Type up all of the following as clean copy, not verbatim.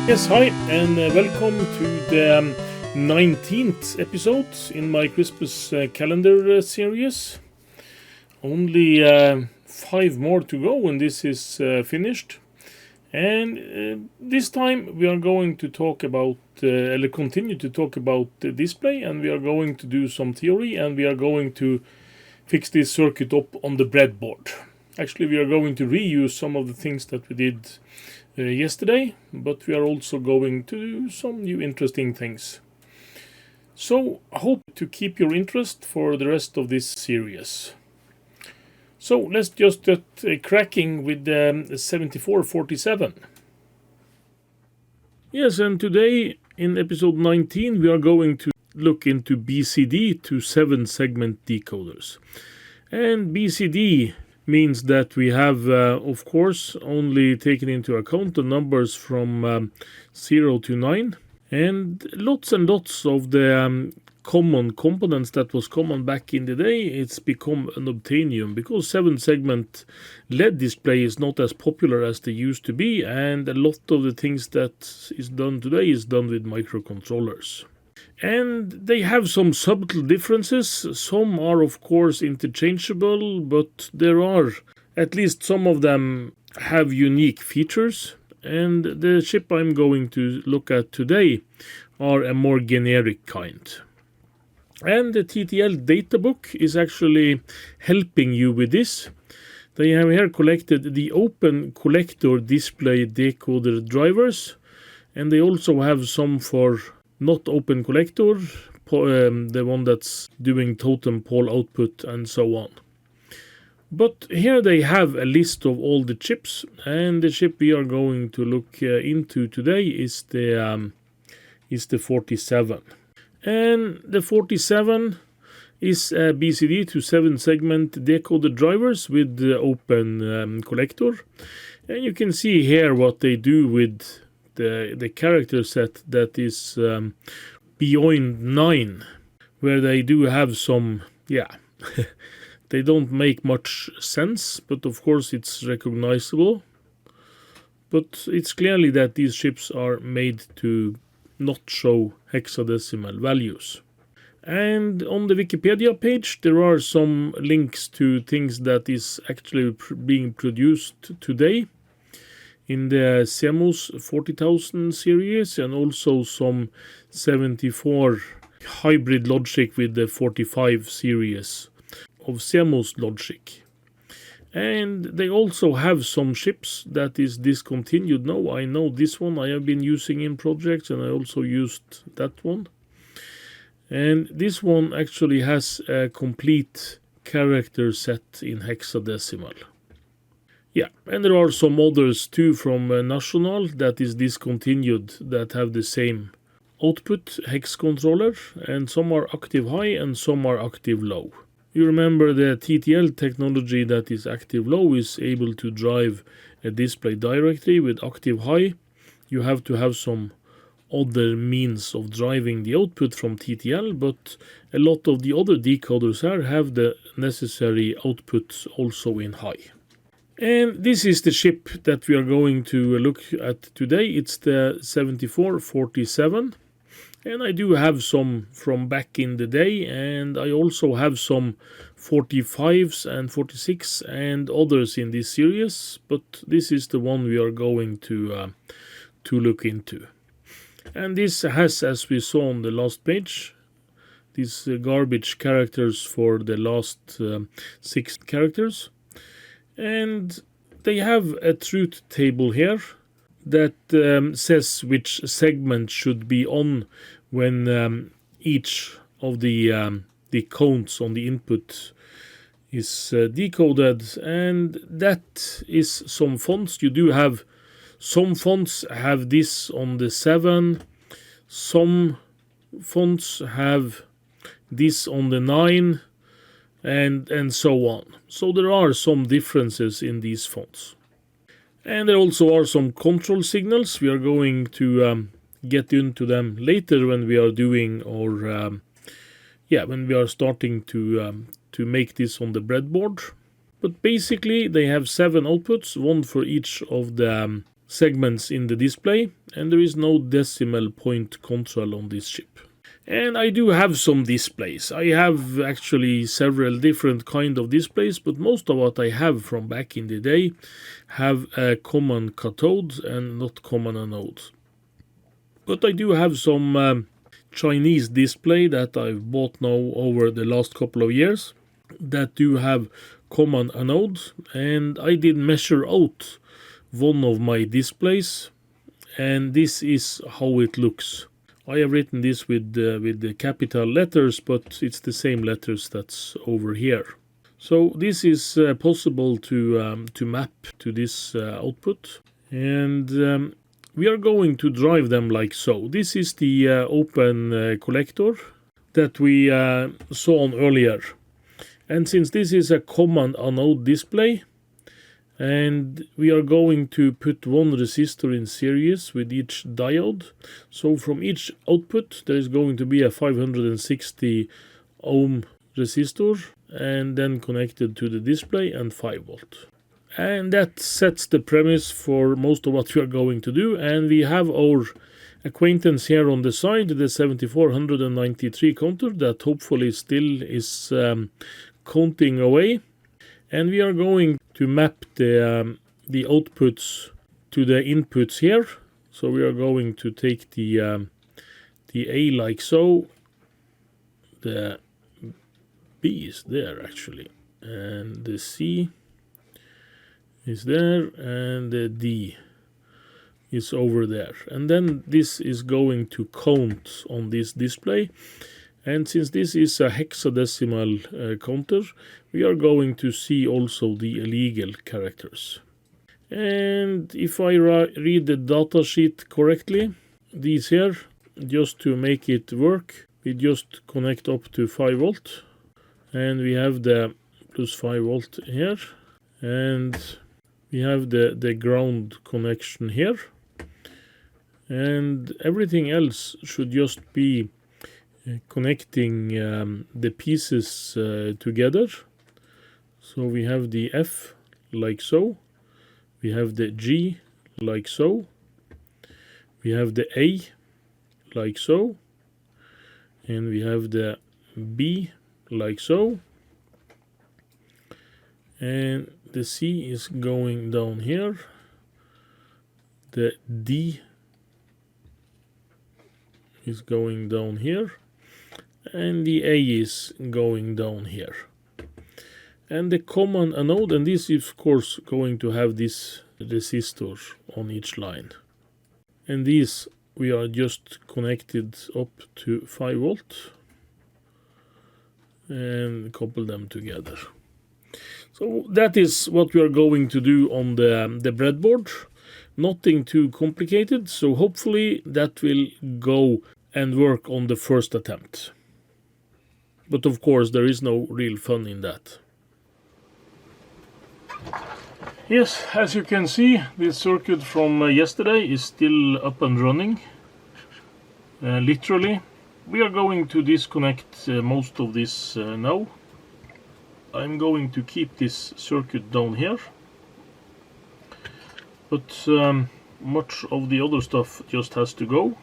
Yes, hi, and welcome to the 19th episode in my Christmas calendar series. Only 5 more to go when this is finished. And this time we are going to talk about, continue to talk about the display, and we are going to do some theory, and we are going to fix this circuit up on the breadboard. Actually, we are going to reuse some of the things that we did yesterday, but we are also going to do some new interesting things. So I hope to keep your interest for the rest of this series. So let's just get cracking with the 7447. Yes, and today in episode 19 we are going to look into BCD to 7-segment decoders. And BCD means that we have, of course, only taken into account the numbers from 0 to 9, and lots of the common components that was common back in the day, it's become unobtainium because 7-segment LED display is not as popular as they used to be, and a lot of the things that is done today is done with microcontrollers. And they have some subtle differences. Some are of course interchangeable, but there are at least some of them have unique features. And the chip I'm going to look at today are a more generic kind. And the TTL databook is actually helping you with this. They have here collected the open collector display decoder drivers, and they also have some for not open collector, the one that's doing totem pole output and so on. But here they have a list of all the chips, and the chip we are going to look into today is the 47. And the 47 is a BCD to 7-segment decoder drivers with the open collector. And you can see here what they do with the character set that is beyond 9, where they do have some, they don't make much sense, but of course it's recognizable. But it's clearly that these chips are made to not show hexadecimal values. And on the Wikipedia page there are some links to things that is actually being produced today in the CMOS 40,000 series, and also some 74 hybrid logic with the 45 series of CMOS logic. And they also have some chips that is discontinued now. I know this one I have been using in projects, and I also used that one. And this one actually has a complete character set in hexadecimal. Yeah, and there are some others too from National that is discontinued that have the same output hex controller, and some are active high and some are active low. You remember the TTL technology that is active low is able to drive a display directly with active high. You have to have some other means of driving the output from TTL, but a lot of the other decoders here have the necessary output also in high. And this is the chip that we are going to look at today. It's the 7447. And I do have some from back in the day, and I also have some 45s and 46 and others in this series, but this is the one we are going to look into. And this has, as we saw on the last page, these garbage characters for the last 6 characters. And they have a truth table here that says which segment should be on when each of the counts on the input is decoded, and that is some fonts. You do have some fonts have this on the 7, some fonts have this on the 9, and so on. So there are some differences in these fonts. And there also are some control signals. We are going to get into them later when we are doing our when we are starting to make this on the breadboard. But basically they have 7 outputs, one for each of the segments in the display, and there is no decimal point control on this chip. And I do have some displays. I have actually several different kind of displays, but most of what I have from back in the day have a common cathode and not common anode. But I do have some Chinese display that I've bought now over the last couple of years that do have common anode, and I did measure out one of my displays, and this is how it looks. I have written this with the capital letters, but it's the same letters that's over here. So this is possible to map to this output, and we are going to drive them like so. This is the open collector that we saw on earlier, and since this is a common anode display, and we are going to put one resistor in series with each diode. So from each output there is going to be a 560 ohm resistor, and then connected to the display, and 5 volt. And that sets the premise for most of what we are going to do. And we have our acquaintance here on the side, the 7493 counter that hopefully still is counting away. And we are going to map the outputs to the inputs here. So we are going to take the A like so, the B is there actually, and the C is there, and the D is over there. And then this is going to count on this display. And since this is a hexadecimal counter, we are going to see also the illegal characters. And if I read the datasheet correctly, these here, just to make it work, we just connect up to 5 volt. And we have the plus 5 volt here. And we have the ground connection here. And everything else should just be connecting the pieces together. So we have the F like so, we have the G like so, we have the A like so, and we have the B like so, and the C is going down here, the D is going down here, and the A is going down here. And the common anode, and this is of course going to have this resistor on each line. And these we are just connected up to 5 volt and couple them together. So that is what we are going to do on the breadboard. Nothing too complicated, so hopefully that will go and work on the first attempt. But of course there is no real fun in that. Yes, as you can see, this circuit from yesterday is still up and running. Literally. We are going to disconnect most of this now. I'm going to keep this circuit down here. But much of the other stuff just has to go.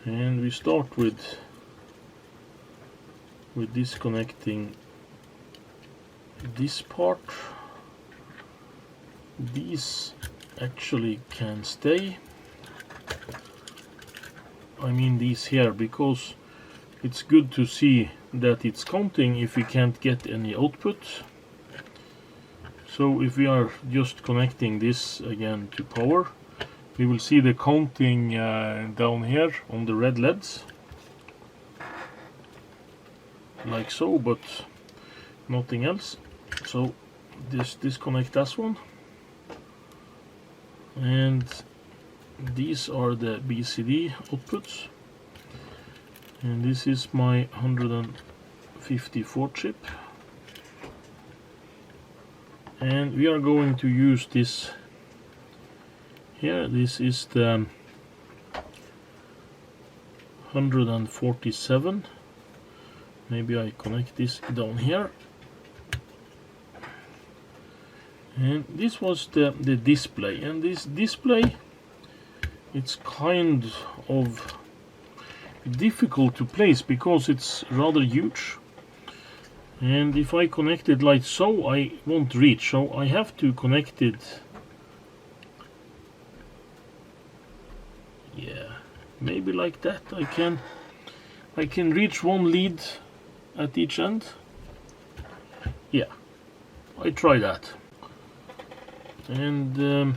And we start with disconnecting this part. These actually can stay. I mean these here, because it's good to see that it's counting if we can't get any output. So if we are just connecting this again to power, we will see the counting down here on the red LEDs. Like so, but nothing else. So disconnect this one. And these are the BCD outputs. And this is my 154 chip. And we are going to use this here. This is the 147. Maybe I connect this down here. And this was the display, and this display, it's kind of difficult to place because it's rather huge, and if I connect it like so, I won't reach, so I have to connect it, yeah, maybe like that. I can reach one lead at each end. Yeah, I try that. And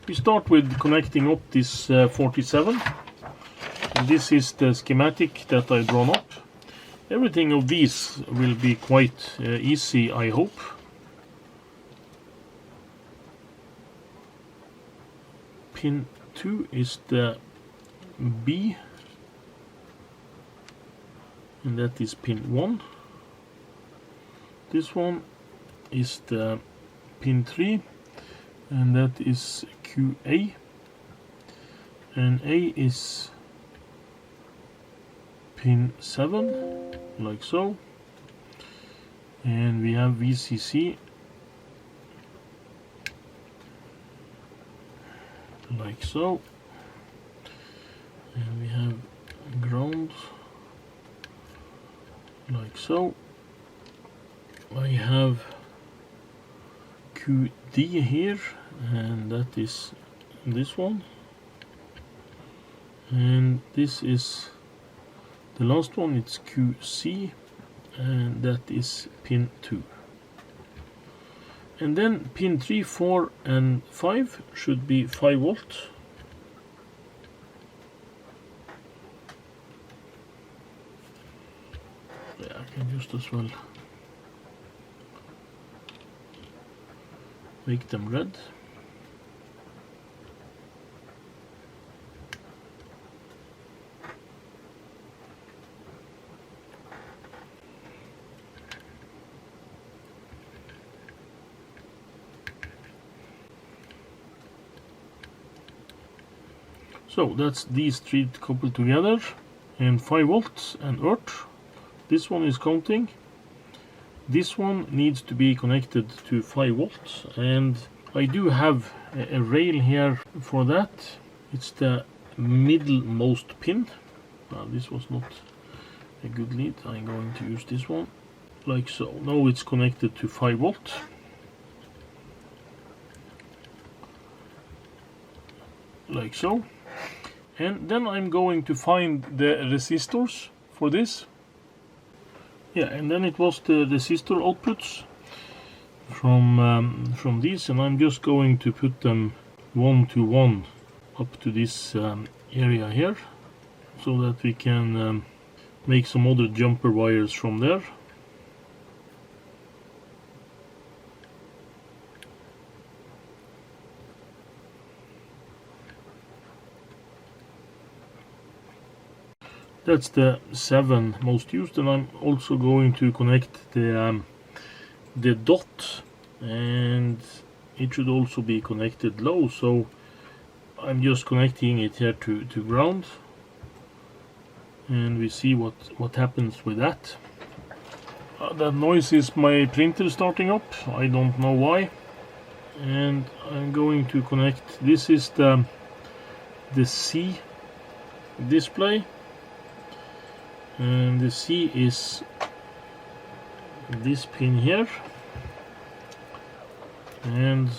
we start with connecting up this 47. And this is the schematic that I've drawn up. Everything of these will be quite easy, I hope. Pin 2 is the B, and that is pin 1. This one is the pin 3, and that is QA, and A is pin 7, like so, and we have VCC like so, and we have ground like so. I have QD here, and that is this one, and this is the last one, it's QC, and that is pin 2. And then pin 3, 4 and 5 should be 5 volt. Yeah, I can just as well make them red. So that's these three coupled together, and 5 volts and earth. This one is counting. This one needs to be connected to 5 volts, and I do have a rail here for that. It's the middlemost pin. This was not a good lead. I'm going to use this one like so. Now it's connected to 5 volt. Like so. And then I'm going to find the resistors for this. Yeah, and then it was the resistor outputs from these, and I'm just going to put them 1 to 1 up to this area here, so that we can make some other jumper wires from there. That's the 7 most used, and I'm also going to connect the dot, and it should also be connected low, so I'm just connecting it here to ground, and we see what happens with that. That noise is my printer starting up, I don't know why. And I'm going to connect, this is the C display, and the C is this pin here, and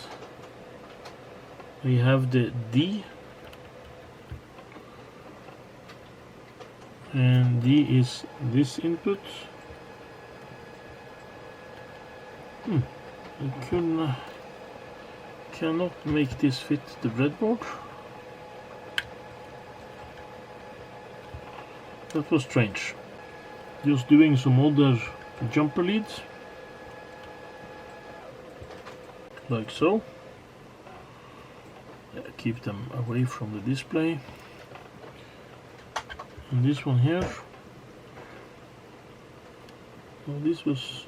we have the D, and D is this input. I cannot make this fit the breadboard. That was strange. Just doing some other jumper leads, like so. Keep them away from the display. And this one here. Well, this was,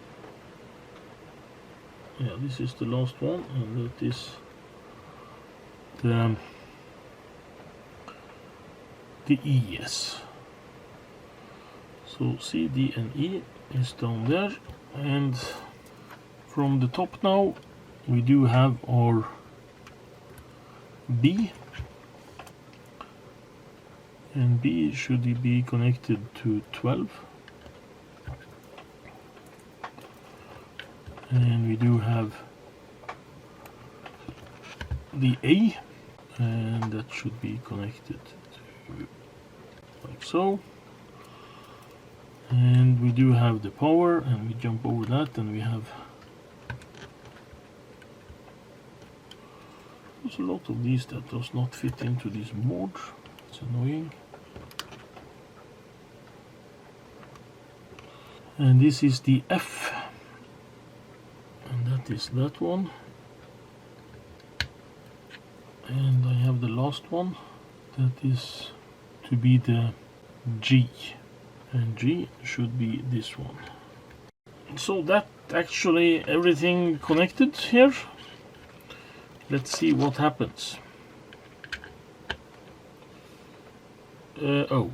yeah, this is the last one, and that is the E, yes. So C, D and E is down there, and from the top now, we do have our B, and B should be connected to 12, and we do have the A, and that should be connected to like so, and we do have the power, and we jump over that, and we have there's a lot of these that does not fit into this mode. It's annoying. And this is the F, and that is that one, and I have the last one that is to be the G, and G should be this one. So that actually everything connected here. Let's see what happens. Oh,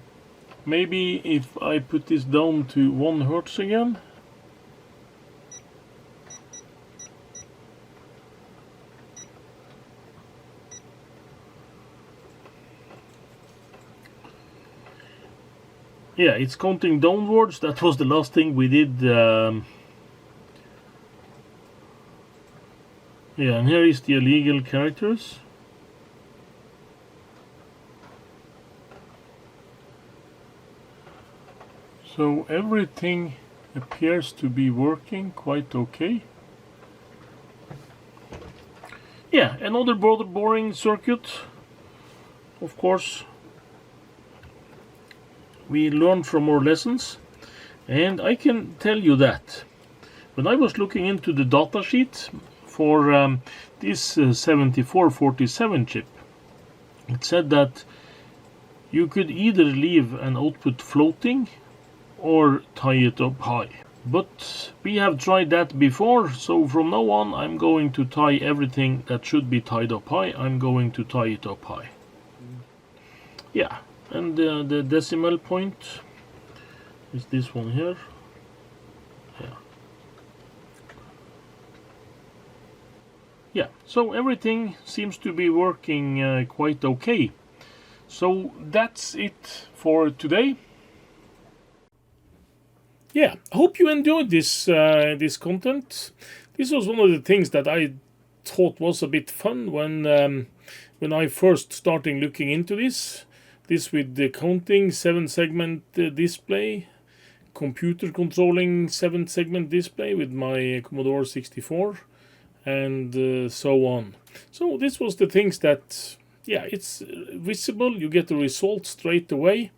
maybe if I put this down to 1 Hertz again. Yeah, it's counting downwards. That was the last thing we did. Yeah, and here is the illegal characters. So everything appears to be working quite okay. Yeah, another boring circuit. Of course, we learned from our lessons, and I can tell you that when I was looking into the datasheet for this 7447 chip, it said that you could either leave an output floating or tie it up high. But we have tried that before, so from now on I'm going to tie everything that should be tied up high, I'm going to tie it up high. Yeah, and the decimal point is this one here. Yeah. Yeah, so everything seems to be working quite okay. So that's it for today. Yeah, I hope you enjoyed this this content. This was one of the things that I thought was a bit fun when I first started looking into this. This with the counting 7-segment display, computer controlling 7-segment display with my Commodore 64, and so on. So this was the things that, yeah, it's visible. You get the result straight away.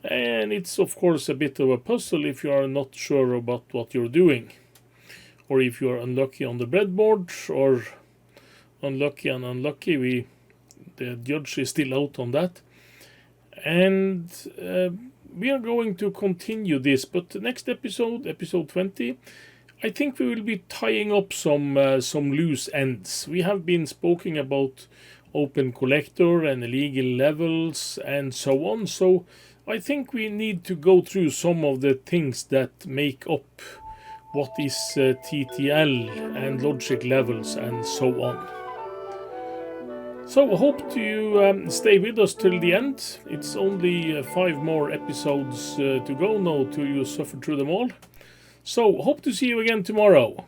And it's of course a bit of a puzzle if you are not sure about what you're doing, or if you are unlucky on the breadboard, or unlucky and unlucky. The judge is still out on that, and we are going to continue this. But the next episode, episode 20, I think we will be tying up some loose ends. We have been speaking about open collector and illegal levels and so on. So I think we need to go through some of the things that make up what is TTL and logic levels and so on. So I hope you stay with us till the end. It's only 5 more episodes to go now till you suffer through them all. So hope to see you again tomorrow.